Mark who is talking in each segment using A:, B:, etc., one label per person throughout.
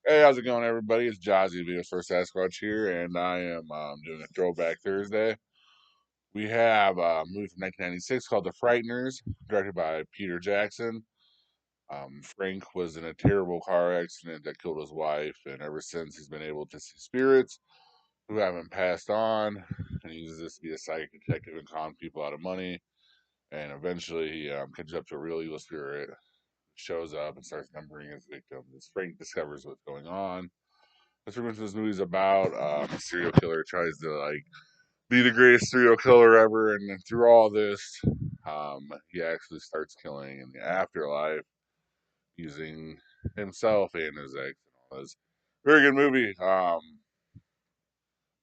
A: Hey, how's it going, everybody? It's Jazzy, Venus for Sasquatch here, and I am doing a Throwback Thursday. We have a movie from 1996 called The Frighteners, directed by Peter Jackson. Frank was in a terrible car accident that killed his wife, and ever since he's been able to see spirits who haven't passed on, and he uses this to be a psychic detective and con people out of money. And eventually, he catches up to a real evil spirit, shows up, and starts numbering his victims. Frank discovers what's going on. That's pretty much what this movie's about. A serial killer tries to be the greatest serial killer ever, and then through all this, he actually starts killing in the afterlife using himself and his ex and all this. Very good movie.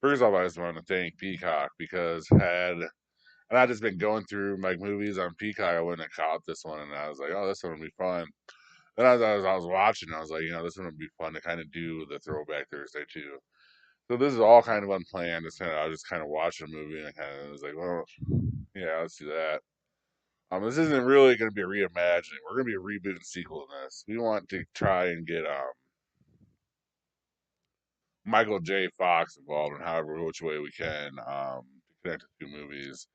A: First off, I just want to thank Peacock because and I just been going through like movies on Peacock, I wouldn't have caught this one, and I was like, oh, this one would be fun. Then I was watching, I was like, this one would be fun to kind of do the Throwback Thursday too. So this is all kind of unplanned. I was just kind of watching a movie and I kind of was like, well, yeah, let's do that. This isn't really going to be a reimagining. We're going to be a reboot and sequel in this. We want to try and get Michael J. Fox involved in however which way we can to connect the two movies.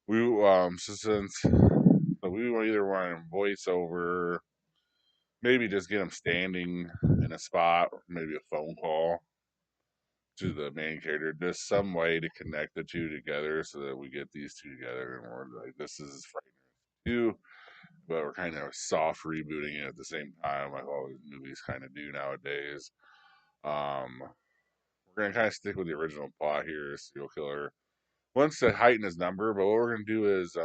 A: We so since so we either want to voice over, maybe just get him standing in a spot, or maybe a phone call to the main character, just some way to connect the two together so that we get these two together and we're like, this is Frighteners 2, but we're kind of soft rebooting it at the same time, like all these movies kind of do nowadays. Um, we're going to kind of stick with the original plot here, serial killer. Wants to heighten his number, but what we're going to do is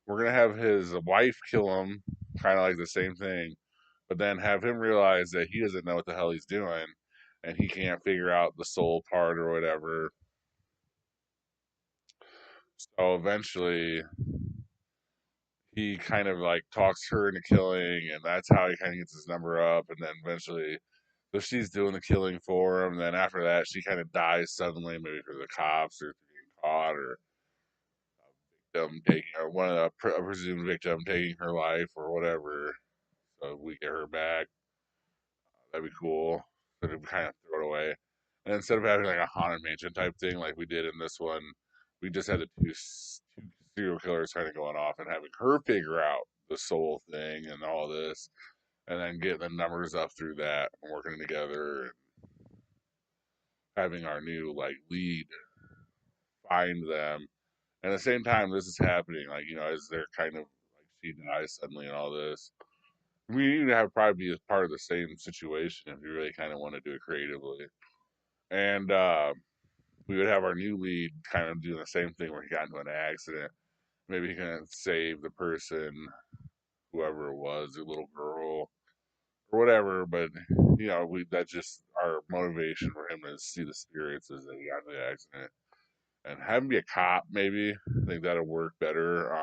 A: we're going to have his wife kill him, kind of like the same thing, but then have him realize that he doesn't know what the hell he's doing and he can't figure out the soul part or whatever. So eventually, he kind of like talks her into killing, and that's how he kind of gets his number up. And then eventually, so she's doing the killing for him. And then after that, she kind of dies suddenly, maybe for the cops or being caught, or them taking or one of the a presumed victim taking her life or whatever. So we get her back. That'd be cool. But we kind of throw it away. And instead of having like a haunted mansion type thing like we did in this one, we just had the two serial killers kind of going off and having her figure out the soul thing and all this, and then getting the numbers up through that and working together and having our new like lead find them. And at the same time, this is happening, like as they're kind of like she dies suddenly and all this. We even have probably be as part of the same situation if you really kind of want to do it creatively. And we would have our new lead kind of doing the same thing where he got into an accident. Maybe he can save the person, whoever it was, a little girl or whatever. But we that's just our motivation for him to see the spirits as they got into the accident. And have him be a cop, maybe. I think that'll work better.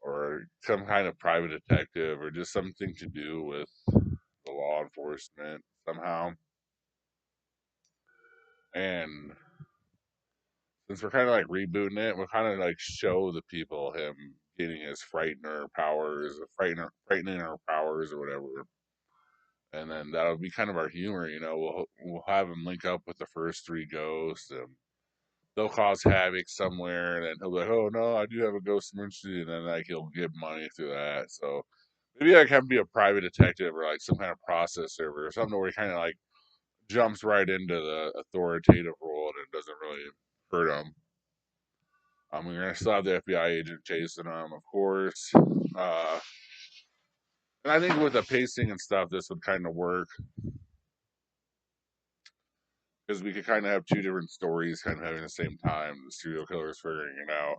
A: Or some kind of private detective, or just something to do with the law enforcement somehow. And since we're kind of like rebooting it, we'll kind of like show the people him getting his frightener powers, frightening our powers or whatever, and then that'll be kind of our humor. We'll have him link up with the first three ghosts, and they'll cause havoc somewhere, and then he'll be like, "Oh no, I do have a ghost emergency," and then like he'll get money through that. So maybe I can be a private detective or like some kind of process server or something where he kind of like jumps right into the authoritative role and it doesn't really hurt him. We're gonna still have the FBI agent chasing him, of course. And I think with the pacing and stuff, this would kind of work because we could kind of have two different stories kind of having the same time. The serial killers figuring it out,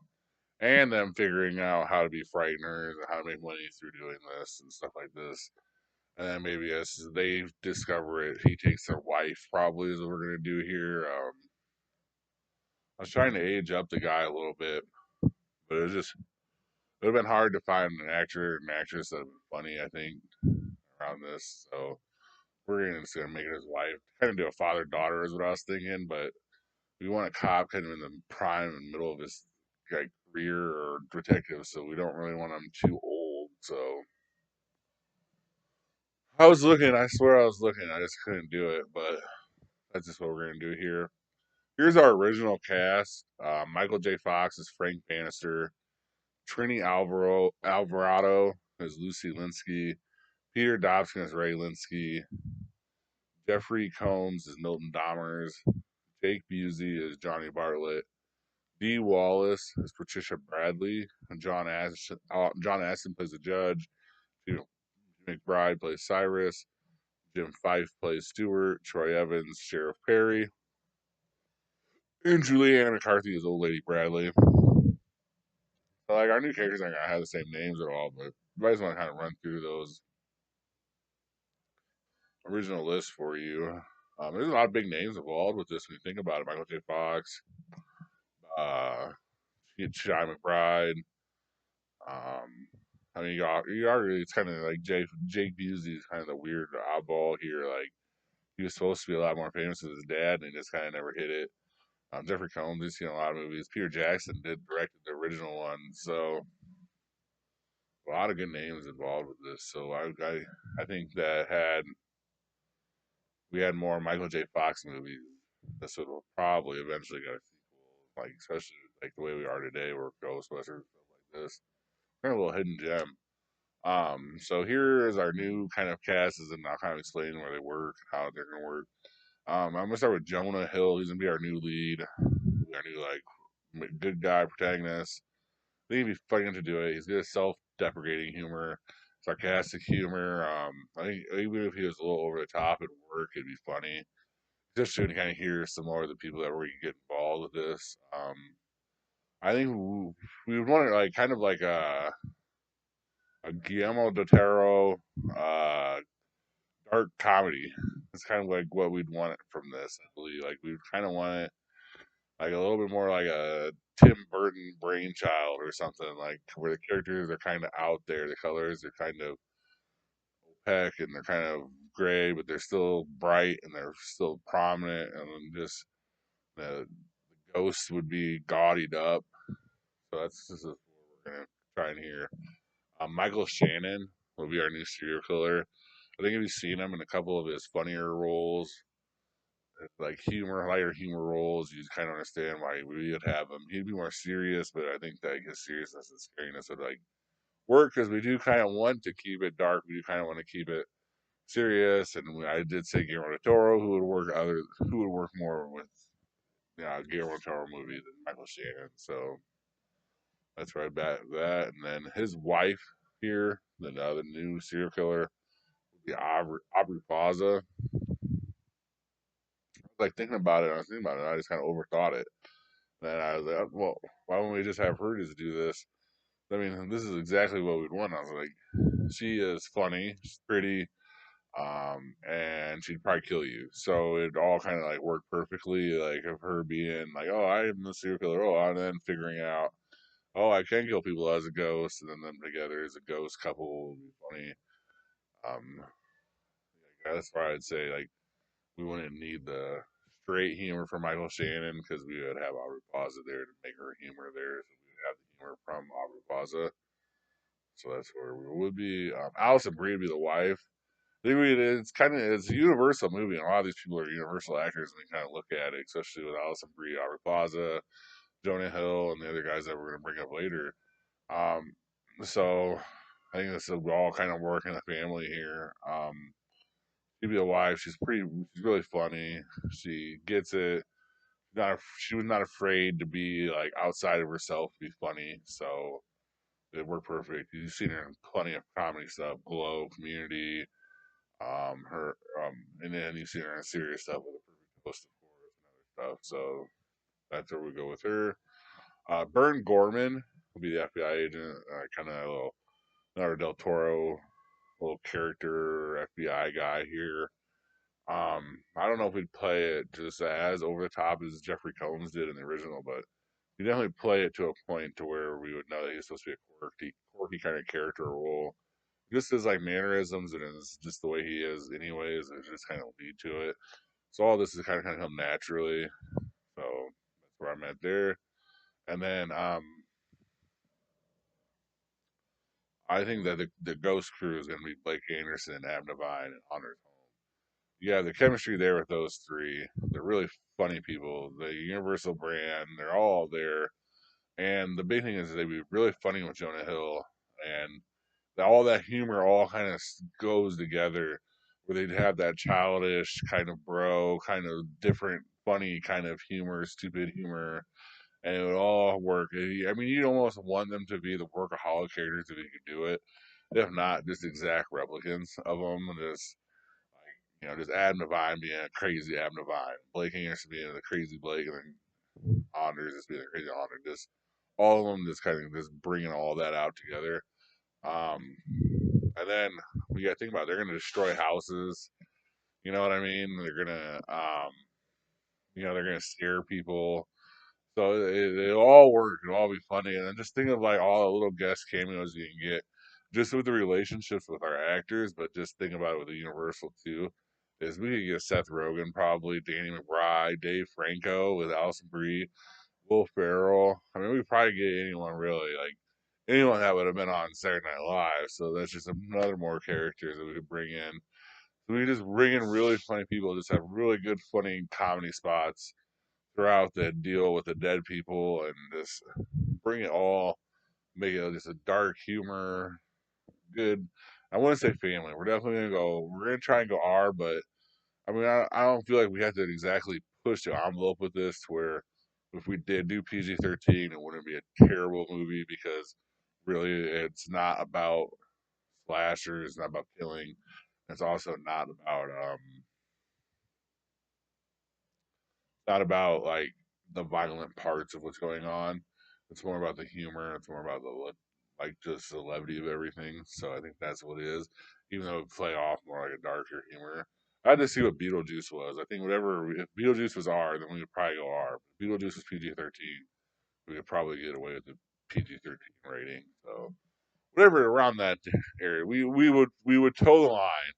A: and them figuring out how to be frighteners and how to make money through doing this and stuff like this. And then maybe as they discover it, he takes their wife. Probably is what we're gonna do here. I was trying to age up the guy a little bit, but it would have been hard to find an actor and actress that would be funny. I think around this, so we're just gonna make it his wife. Kind of do a father daughter is what I was thinking, but we want a cop kind of in the prime and middle of his like career or detective, so we don't really want him too old. So I was looking. I swear I was looking. I just couldn't do it, but that's just what we're gonna do here. Here's our original cast. Michael J. Fox is Frank Bannister. Trini Alvarado is Lucy Linsky. Peter Dobson is Ray Linsky. Jeffrey Combs is Milton Dahmers. Jake Busey is Johnny Bartlett. Dee Wallace is Patricia Bradley. And John Aston plays the judge. Jim McBride plays Cyrus. Jim Fife plays Stewart. Troy Evans, Sheriff Perry. And Julianne McCarthy is Old Lady Bradley. So, like, our new characters aren't gonna have the same names at all, but I just want to kind of run through those original lists for you. There's a lot of big names involved with this when you think about it. Michael J. Fox, uh, Shy McBride. I mean, you argue it's kind of like Jake Busey is kind of the weird oddball here. Like, he was supposed to be a lot more famous as his dad, and he just kind of never hit it. Jeffrey Combs, he's seen a lot of movies. Peter Jackson did directed the original one, so a lot of good names involved with this. So I think that had we had more Michael J. Fox movies, this would have probably eventually got a sequel. Like, especially like the way we are today, where Ghostbusters stuff like this, kind of a little hidden gem. So here is our new kind of cast, and I'll kind of explain where they work, how they're gonna work. I'm gonna start with Jonah Hill. He's gonna be our new lead, our new like good guy protagonist. I think he'd be funny to do it. He's good at self-deprecating humor, sarcastic humor. I think even if he was a little over the top at work, it'd be funny. Just to kind of hear some more of the people that were get involved with this. I think we would want it like kind of like a Guillermo del Toro uh, dark comedy. It's kind of like what we'd want from this. I believe like we'd kind of want it like a little bit more like a Tim Burton brainchild or something like where the characters are kind of out there, the colors are kind of opaque and they're kind of gray, but they're still bright and they're still prominent, and then just the ghosts would be gaudied up. So that's just what we're gonna try and hear. Michael Shannon will be our new serial killer. I think if you've seen him in a couple of his funnier roles, like lighter humor roles, you kind of understand why we would have him. He'd be more serious, but I think that his seriousness and scariness would like work because we do kind of want to keep it dark. We do kind of want to keep it serious, and I did say Guillermo del Toro, who would work more with Guillermo del Toro movie than Michael Shannon. So that's right back that, and then his wife here, the new serial killer, would be Aubrey Plaza. Like thinking about it, I was thinking about it. I just kind of overthought it. And I was like, well, why don't we just have her just do this? I mean, this is exactly what we'd want. I was like, she is funny, she's pretty, and she'd probably kill you. So it all kind of like worked perfectly. Like of her being like, oh, I am the serial killer. Oh, and then figuring out, oh, I can kill people as a ghost, and then them together as a ghost couple would be funny. Um, yeah, that's why I'd say like we wouldn't need the straight humor from Michael Shannon because we would have Aubrey Plaza there to make her humor there. So we would have the humor from Aubrey Plaza. So that's where we would be. Allison Brie would be the wife. I think it's a universal movie, and a lot of these people are universal actors, and we kind of look at it, especially with Allison Brie, Aubrey Plaza, Jonah Hill, and the other guys that we're going to bring up later. Um, so I think this will all kind of work in the family here. She'd be a wife. She's really funny. She gets it. She was not afraid to be like outside of herself to be funny. So it worked perfect. You've seen her in plenty of comedy stuff, Glow, Community, her, and then you've seen her in serious stuff with a perfect host, of course, and other stuff. So that's where we go with her. Bern Gorman will be the FBI agent, kind of a little Leonardo del Toro, little character FBI guy here. I don't know if we'd play it just as over the top as Jeffrey Combs did in the original, but we definitely play it to a point to where we would know that he's supposed to be a quirky kind of character role. Just his like mannerisms and his, just the way he is, anyways, it just kind of lead to it. So all this is kind of come naturally. So that's where I'm at there. And then I think that the Ghost Crew is going to be Blake Anderson, Ab Devine, and Hunter. You have the chemistry there with those three. They're really funny people. The Universal brand, they're all there. And the big thing is they'd be really funny with Jonah Hill, and all that humor all kind of goes together, where they'd have that childish kind of bro, kind of different, funny kind of humor, stupid humor, and it would all work. I mean, you'd almost want them to be the workaholic characters if you could do it. If not, just exact replicants of them, and just just Adam Devine being a crazy Adam Devine, Blake Anderson being the crazy Blake, and then Anders just being the crazy Anders. Just all of them just kind of just bringing all that out together. Um, and then we got to think about it, they're going to destroy houses. You know what I mean? They're going to scare people. So it'll all work. It'll all be funny. And then just think of like all the little guest cameos you can get just with the relationships with our actors, but just think about it with the Universal too. Is we could get Seth Rogen, probably Danny McBride, Dave Franco with Alison Brie, Will Ferrell. I mean, we could probably get anyone really, like anyone that would have been on Saturday Night Live. So that's just another more characters that we could bring in. So we just bring in really funny people, just have really good, funny comedy spots throughout the deal with the dead people, and just bring it all, make it just a dark humor, good. I want to say family. We're definitely gonna go. We're gonna try and go R, but I mean, I don't feel like we have to exactly push the envelope with this to where if we did do PG-13, it wouldn't be a terrible movie because really it's not about slashers, it's not about killing. It's also not about like the violent parts of what's going on. It's more about the humor. It's more about like just the levity of everything. So I think that's what it is. Even though it play off more like a darker humor. I had to see what Beetlejuice was. I think if Beetlejuice was R, then we would probably go R. If Beetlejuice was PG-13, we could probably get away with the PG-13 rating. So whatever around that area, we would toe the line.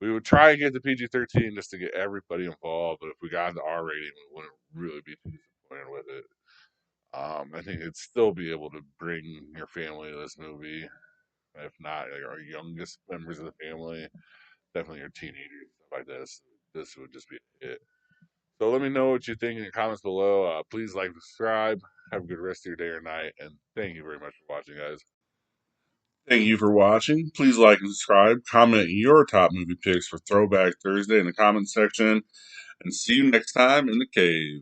A: We would try and get the PG-13 just to get everybody involved, but if we got the R rating, we wouldn't really be too disappointed with it. I think it'd still be able to bring your family to this movie. If not, like our youngest members of the family, definitely your teenagers, stuff like this. This would just be it. So let me know what you think in the comments below. Please like, subscribe. Have a good rest of your day or night, and thank you very much for watching, guys. Thank you for watching. Please like and subscribe. Comment your top movie picks for Throwback Thursday in the comments section. And see you next time in the cave.